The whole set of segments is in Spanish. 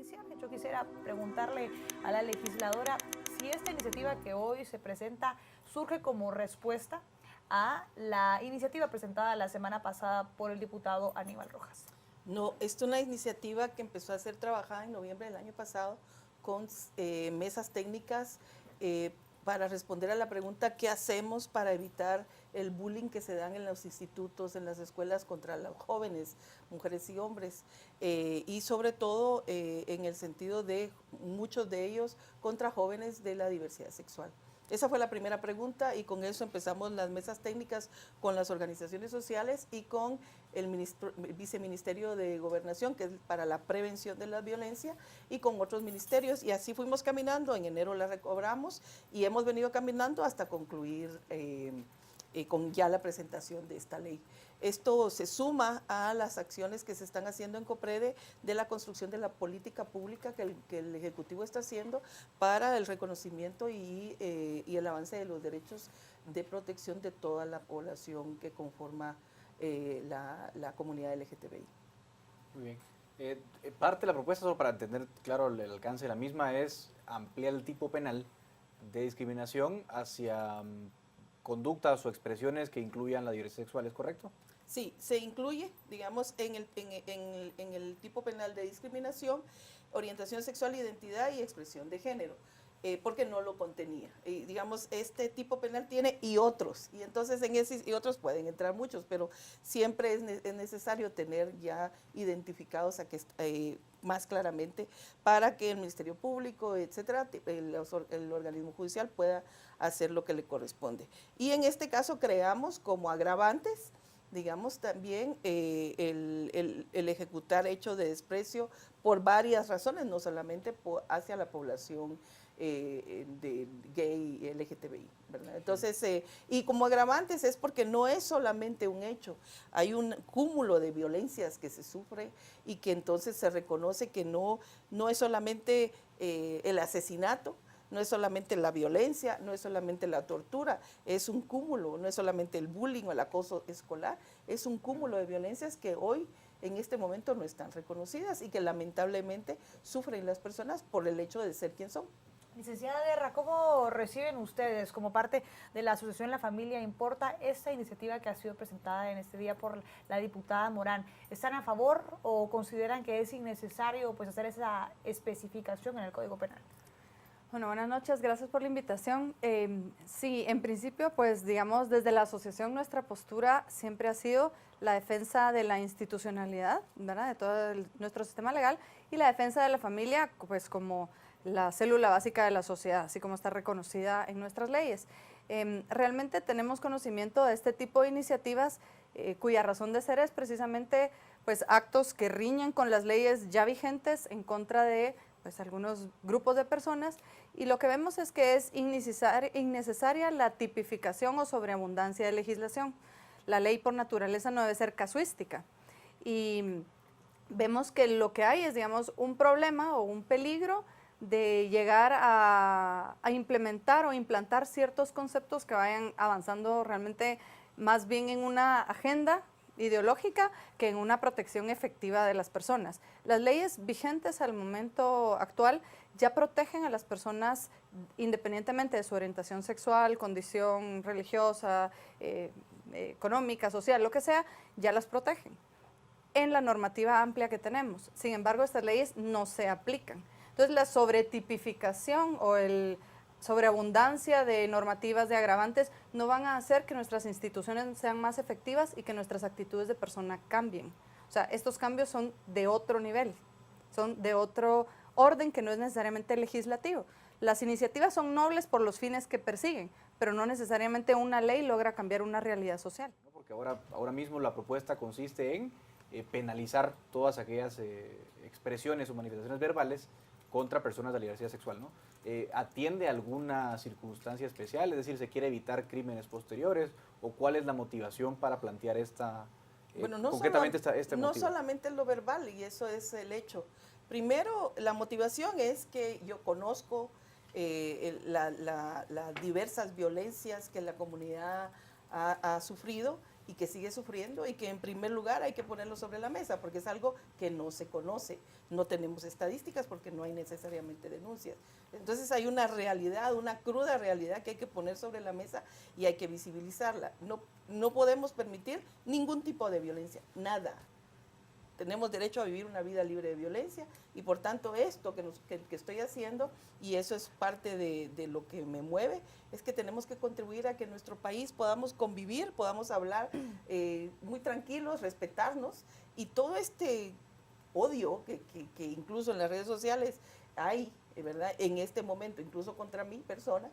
iniciar, yo quisiera preguntarle a la legisladora si esta iniciativa que hoy se presenta surge como respuesta a la iniciativa presentada la semana pasada por el diputado Aníbal Rojas. No, esto es una iniciativa que empezó a ser trabajada en noviembre del año pasado con mesas técnicas para responder a la pregunta ¿qué hacemos para evitar el bullying que se dan en los institutos, en las escuelas contra los jóvenes, mujeres y hombres? Y sobre todo en el sentido de muchos de ellos contra jóvenes de la diversidad sexual. Esa fue la primera pregunta y con eso empezamos las mesas técnicas con las organizaciones sociales y con el Viceministerio de Gobernación, que es para la prevención de la violencia, y con otros ministerios. Y así fuimos caminando, en enero la recobramos y hemos venido caminando hasta concluir con ya la presentación de esta ley. Esto se suma a las acciones que se están haciendo en COPREDE de la construcción de la política pública que el Ejecutivo está haciendo para el reconocimiento y el avance de los derechos de protección de toda la población que conforma la comunidad LGTBI. Muy bien. Parte de la propuesta, solo para entender claro el alcance de la misma, es ampliar el tipo penal de discriminación hacia conductas o expresiones que incluyan la diversidad sexual, ¿es correcto? Sí, se incluye, digamos, en el tipo penal de discriminación, orientación sexual, identidad y expresión de género, porque no lo contenía. Digamos, este tipo penal tiene y otros, y entonces en ese y otros pueden entrar muchos, pero siempre es necesario tener ya identificados más claramente para que el Ministerio Público, etcétera, el organismo judicial pueda hacer lo que le corresponde. Y en este caso creamos como agravantes, digamos, también el ejecutar hechos de desprecio por varias razones, no solamente hacia la población de gay y LGTBI, ¿verdad? Entonces, y como agravantes es porque no es solamente un hecho, hay un cúmulo de violencias que se sufre y que entonces se reconoce que no es solamente el asesinato, no es solamente la violencia, no es solamente la tortura, es un cúmulo, no es solamente el bullying o el acoso escolar, es un cúmulo de violencias que hoy en este momento no están reconocidas y que lamentablemente sufren las personas por el hecho de ser quien son. Licenciada Guerra, ¿cómo reciben ustedes como parte de la Asociación La Familia Importa esta iniciativa que ha sido presentada en este día por la diputada Morán? ¿Están a favor o consideran que es innecesario pues hacer esa especificación en el Código Penal? Bueno, buenas noches, gracias por la invitación. Sí, en principio, pues digamos, desde la asociación nuestra postura siempre ha sido la defensa de la institucionalidad, ¿verdad?, de todo nuestro sistema legal y la defensa de la familia, pues como la célula básica de la sociedad, así como está reconocida en nuestras leyes. Realmente tenemos conocimiento de este tipo de iniciativas cuya razón de ser es precisamente pues actos que riñen con las leyes ya vigentes en contra de pues algunos grupos de personas, y lo que vemos es que es innecesaria la tipificación o sobreabundancia de legislación. La ley por naturaleza no debe ser casuística y vemos que lo que hay es, digamos, un problema o un peligro de llegar a implementar o implantar ciertos conceptos que vayan avanzando realmente más bien en una agenda ideológica que en una protección efectiva de las personas. Las leyes vigentes al momento actual ya protegen a las personas independientemente de su orientación sexual, condición religiosa, económica, social, lo que sea, ya las protegen en la normativa amplia que tenemos. Sin embargo, estas leyes no se aplican. Entonces, la sobretipificación o el sobreabundancia de normativas de agravantes no van a hacer que nuestras instituciones sean más efectivas y que nuestras actitudes de persona cambien. O sea, estos cambios son de otro nivel, son de otro orden que no es necesariamente legislativo. Las iniciativas son nobles por los fines que persiguen, pero no necesariamente una ley logra cambiar una realidad social. Porque ahora mismo la propuesta consiste en penalizar todas aquellas expresiones o manifestaciones verbales contra personas de la diversidad sexual, ¿no? ¿Atiende alguna circunstancia especial? Es decir, ¿se quiere evitar crímenes posteriores? ¿O cuál es la motivación para plantear concretamente esta no solamente lo verbal, y eso es el hecho. Primero, la motivación es que yo conozco las diversas violencias que la comunidad ha sufrido y que sigue sufriendo y que en primer lugar hay que ponerlo sobre la mesa porque es algo que no se conoce, no tenemos estadísticas porque no hay necesariamente denuncias. Entonces hay una realidad, una cruda realidad que hay que poner sobre la mesa y hay que visibilizarla. No podemos permitir ningún tipo de violencia, nada. Tenemos derecho a vivir una vida libre de violencia y por tanto esto que estoy haciendo, y eso es parte de lo que me mueve, es que tenemos que contribuir a que en nuestro país podamos convivir, podamos hablar muy tranquilos, respetarnos, y todo este odio que incluso en las redes sociales hay, ¿verdad? En este momento, incluso contra mi persona,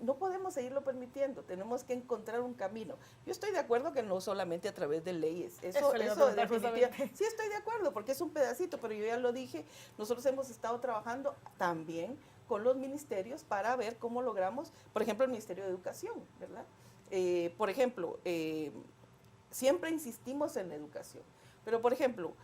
no podemos seguirlo permitiendo, tenemos que encontrar un camino. Yo estoy de acuerdo que no solamente a través de leyes, eso definitivamente, sí estoy de acuerdo, porque es un pedacito, pero yo ya lo dije, nosotros hemos estado trabajando también con los ministerios para ver cómo logramos, por ejemplo, el Ministerio de Educación, ¿verdad? Por ejemplo, siempre insistimos en la educación, pero por ejemplo,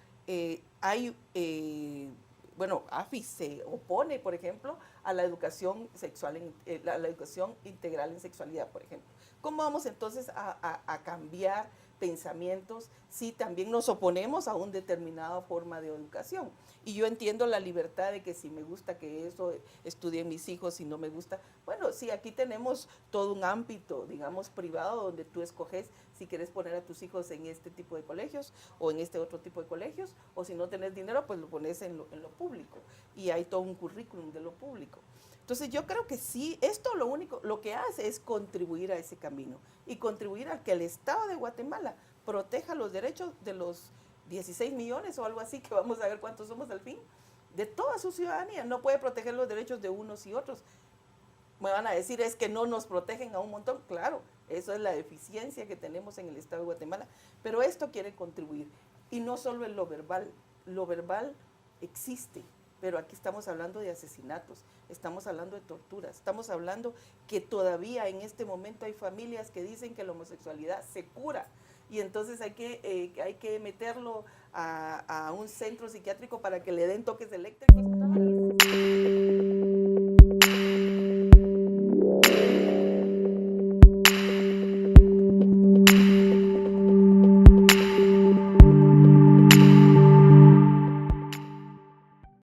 AFI se opone, por ejemplo, a la educación sexual, a la educación integral en sexualidad, por ejemplo. ¿Cómo vamos entonces a cambiar pensamientos si también nos oponemos a una determinada forma de educación? Y yo entiendo la libertad de que si me gusta que eso estudien mis hijos, si no me gusta, bueno, sí, aquí tenemos todo un ámbito, digamos, privado, donde tú escoges si quieres poner a tus hijos en este tipo de colegios o en este otro tipo de colegios, o si no tenés dinero, pues lo pones en lo público. Y hay todo un currículum de lo público. Entonces yo creo que sí, esto lo que hace es contribuir a ese camino y contribuir a que el Estado de Guatemala proteja los derechos de los 16 millones o algo así, que vamos a ver cuántos somos al fin, de toda su ciudadanía. No puede proteger los derechos de unos y otros. Me van a decir, es que no nos protegen a un montón. Claro, eso es la deficiencia que tenemos en el Estado de Guatemala, pero esto quiere contribuir. Y no solo en lo verbal existe, pero aquí estamos hablando de asesinatos, estamos hablando de torturas, estamos hablando que todavía en este momento hay familias que dicen que la homosexualidad se cura, y entonces hay que meterlo a un centro psiquiátrico para que le den toques eléctricos.